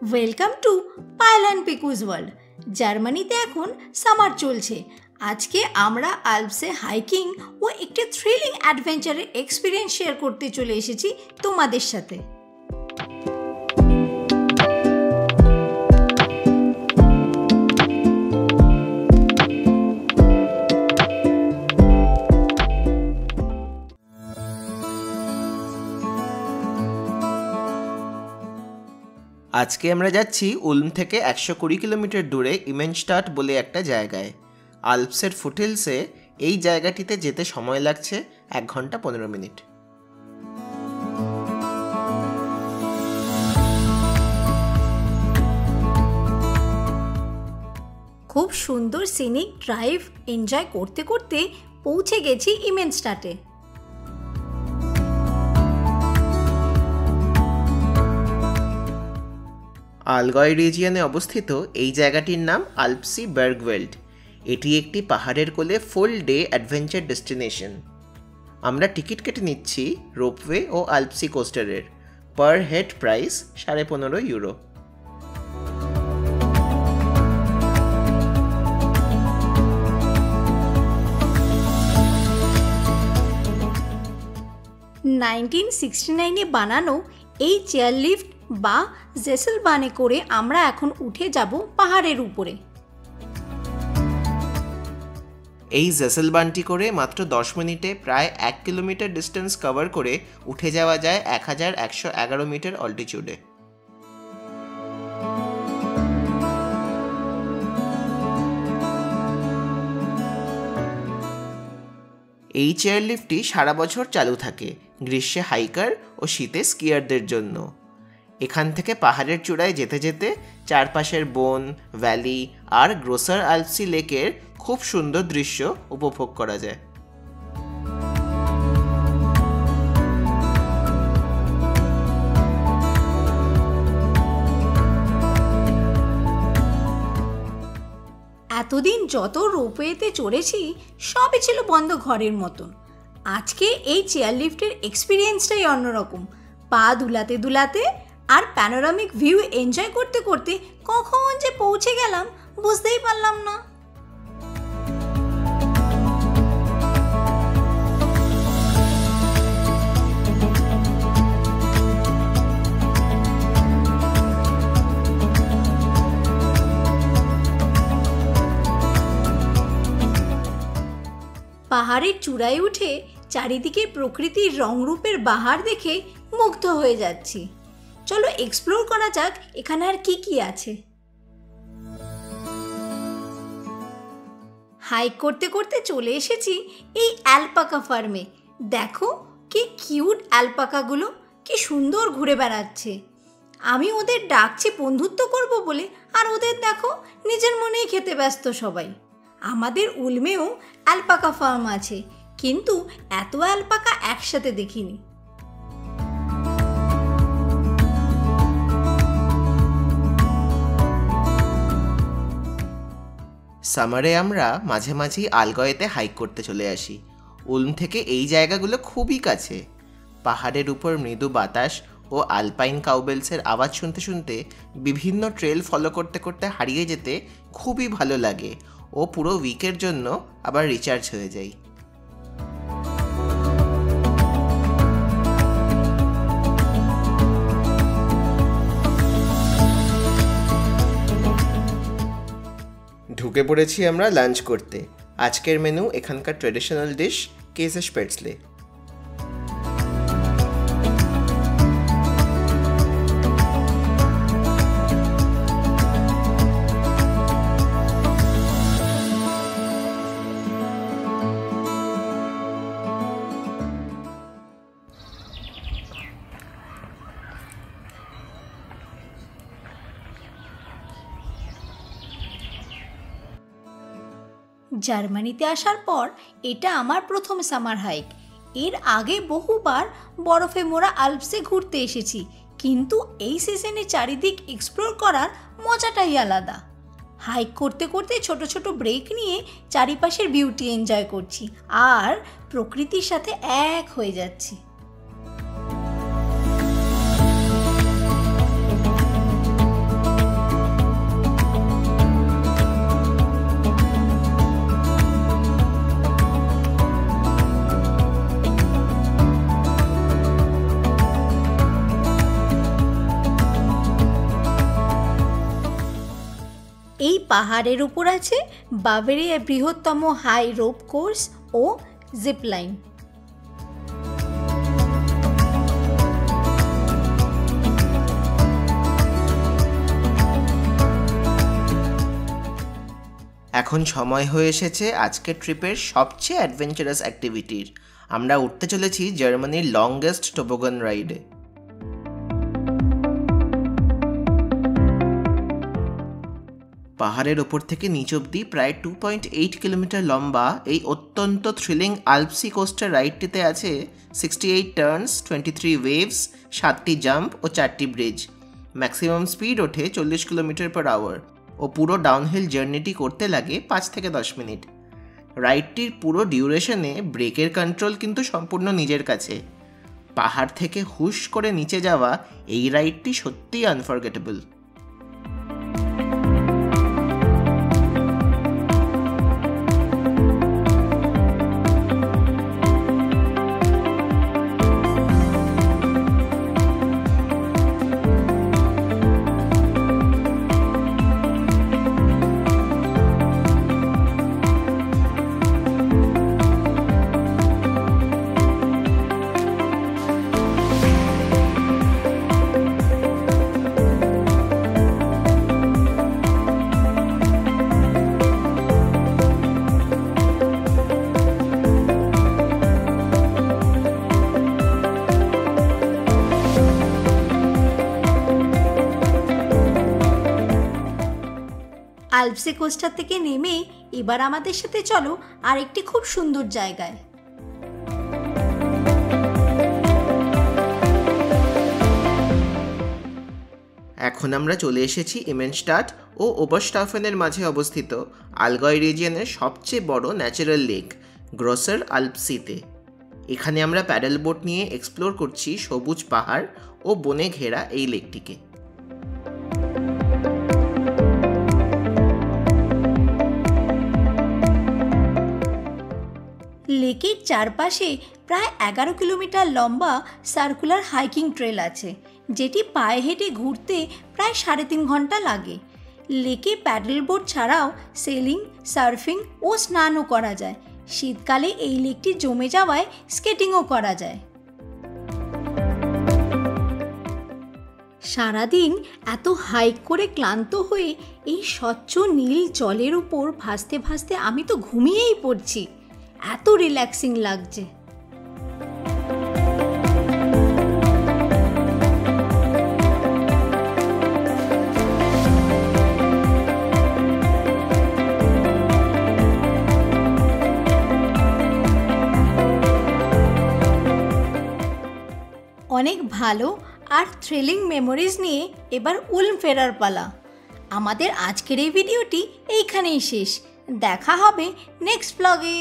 Welcome to Payel and Piku's world. জার্মানিতে এখন summer চলছে। আজকে আমরা আল্পসে হাইকিং ও একটি থ্রিলিং অ্যাডভেঞ্চারের এক্সপিরিয়েন্স শেয়ার করতে চলে এসেছি তোমাদের সাথে। আজকে আমরা যাচ্ছি উলম থেকে 120 কিলোমিটার দূরে ইমেনস্টাট বলে একটা জায়গায়। আল্পসের ফুটহিলসে এই জায়গাটিতে যেতে সময় লাগছে 1 ঘন্টা 15 মিনিট। খুব সুন্দর সিনিক ড্রাইভ এনজয় করতে করতে পৌঁছে গেছি ইমেনস্টাটে। আলগয় রিজিয়নে অবস্থিত এই জায়গাটির নাম আল্পসি বার্গভেল্ড। এটি একটি পাহাড়ের কোলে ফুল ডে অ্যাডভেঞ্চার ডেস্টিনেশন। আমরা টিকিট কেটে নিচ্ছি রোপওয়ে ও আল্পসি কোস্টারের। Per head price 15.5 euro. বানানো এই চেয়ারলিফট বা জেসেলবানে করে আমরা এখন উঠে যাব পাহাড়ের উপরে। এই জেসেলবানটি করে মাত্র 10 মিনিটে প্রায় 1 কিলোমিটার ডিস্টেন্স কভার করে উঠে যাওয়া যায় 1111 মিটার অল্টিটিউডে। এই চেয়ারলিফটটি সারা বছর চালু থাকে গ্রীষ্মে হাইকার ও শীতে স্কিয়ারদের জন্য। এখান থেকে পাহাড়ের চূড়ায় যেতে যেতে চারপাশের বন, ভ্যালি আর গ্রোসার আল্পসি লেকের খুব সুন্দর দৃশ্য উপভোগ করা যায়। এতদিন যত রোপওয়েতে চড়েছি সবই ছিল বন্ধ ঘরের মতন। আজকে এই চেয়ারলিফটের এক্সপিরিয়েন্সটাই অন্যরকম। পা দুলাতে দুলাতে আর প্যানোরামিক ভিউ এনজয় করতে করতে কখন যে পৌঁছে গেলাম বুঝতেই পারলাম না। পাহাড়ের চূড়ায় উঠে চারিদিকে প্রকৃতির রংরূপের বাহার দেখে মুগ্ধ হয়ে যাচ্ছি। চলো এক্সপ্লোর করা যাক এখানে আর কি কি আছে। হাইক করতে করতে চলে এসেছি এই অ্যালপাকা ফার্মে। দেখো কি কিউট অ্যালপাকাগুলো, কি সুন্দর ঘুরে বেড়াচ্ছে। আমি ওদের ডাকছি বন্ধুত্ব করব বলে, আর ওদের দেখো নিজের মনেই খেতে ব্যস্ত সবাই। আমাদের উলমেও অ্যালপাকা ফার্ম আছে, কিন্তু এত অ্যালপাকা একসাথে দেখিনি। সামারে আমরা মাঝে মাঝেই আলগয়েতে হাইক করতে চলে আসি। উলম থেকে এই জায়গাগুলো খুবই কাছে। পাহাড়ের উপর মৃদু বাতাস ও আলপাইন কাউবেলসের আওয়াজ শুনতে শুনতে বিভিন্ন ট্রেল ফলো করতে করতে হারিয়ে যেতে খুবই ভালো লাগে ও পুরো উইকের জন্য আবার রিচার্জ হয়ে যাই। ঢুকে পড়েছি আমরা লাঞ্চ করতে। আজকের মেনু এখানকার ট্র্যাডিশনাল ডিশ কেসে স্পেটসলে। জার্মানিতে আসার পর এটা আমার প্রথম সামার হাইক। এর আগে বহুবার বরফে মোড়া আল্পসে ঘুরতে এসেছি, কিন্তু এই সিজনে চারিদিক এক্সপ্লোর করার মজাটাই আলাদা। হাইক করতে করতে ছোট ছোট ব্রেক নিয়ে চারিপাশের বিউটি এনজয় করছি আর প্রকৃতির সাথে এক হয়ে যাচ্ছি। পাহাড়ের উপর আছে বাভেরিয়ার বৃহত্তম হাই রোপ কোর্স ও জিপ লাইন। এখন সময় হয়ে এসেছে আজকের ট্রিপের সবচেয়ে অ্যাডভেঞ্চারাস অ্যাক্টিভিটির। আমরা উঠতে চলেছি জার্মানির লংগেস্ট টোবোগান রাইডে। পাহাড়ের ওপর থেকে নিচ অব্দি প্রায় 2.8 কিলোমিটার লম্বা এই অত্যন্ত থ্রিলিং আলপসি কোস্টার রাইডটিতে আছে 68 টার্নস, 23 ওয়েভস, 7টি জাম্প ও 4টি ব্রিজ। ম্যাক্সিমাম স্পিড ওঠে 40 কিলোমিটার পার আওয়ার ও পুরো ডাউনহিল জার্নিটি করতে লাগে 5 থেকে 10 মিনিট। রাইডটির পুরো ডিউরেশনে ব্রেকের কন্ট্রোল কিন্তু সম্পূর্ণ নিজের কাছে। পাহাড় থেকে হুশ করে নিচে যাওয়া এই রাইডটি সত্যিই আনফরগেটেবল। আলপসি কোস্টার থেকে নেমে এবার আমাদের সাথে চলো আরেকটি খুব সুন্দর জায়গায়। এখন আমরা চলে এসেছি ইমেনস্টাট ও ওবারস্টাফেনের মাঝে অবস্থিত আলগয় রিজিয়নের সবচেয়ে বড় ন্যাচারাল লেক গ্রসার আলপসিতে। এখানে আমরা প্যাডেল বোট নিয়ে এক্সপ্লোর করছি সবুজ পাহাড় ও বনে ঘেরা এই লেকটিকে। লেকের চারপাশে প্রায় 11 কিলোমিটার লম্বা সার্কুলার হাইকিং ট্রেল আছে, যেটি পায়ে হেঁটে ঘুরতে প্রায় 3.5 ঘন্টা লাগে। লেকে প্যাডেল বোট ছাড়াও সেলিং, সার্ফিং ও স্নানও করা যায়। শীতকালে এই লেকটি জমে যাওয়ায় স্কেটিংও করা যায়। সারাদিন এত হাইক করে ক্লান্ত হয়ে এই স্বচ্ছ নীল জলের উপর ভাসতে ভাসতে আমি তো ঘুমিয়েই পড়ছি, এত রিল্যাক্সিং লাগছে। অনেক ভালো আর থ্রিলিং মেমোরিজ নিয়ে এবার উলম ফেরার পালা। আমাদের আজকের এই ভিডিওটি এইখানেই শেষ। দেখা হবে নেক্সট ব্লগে।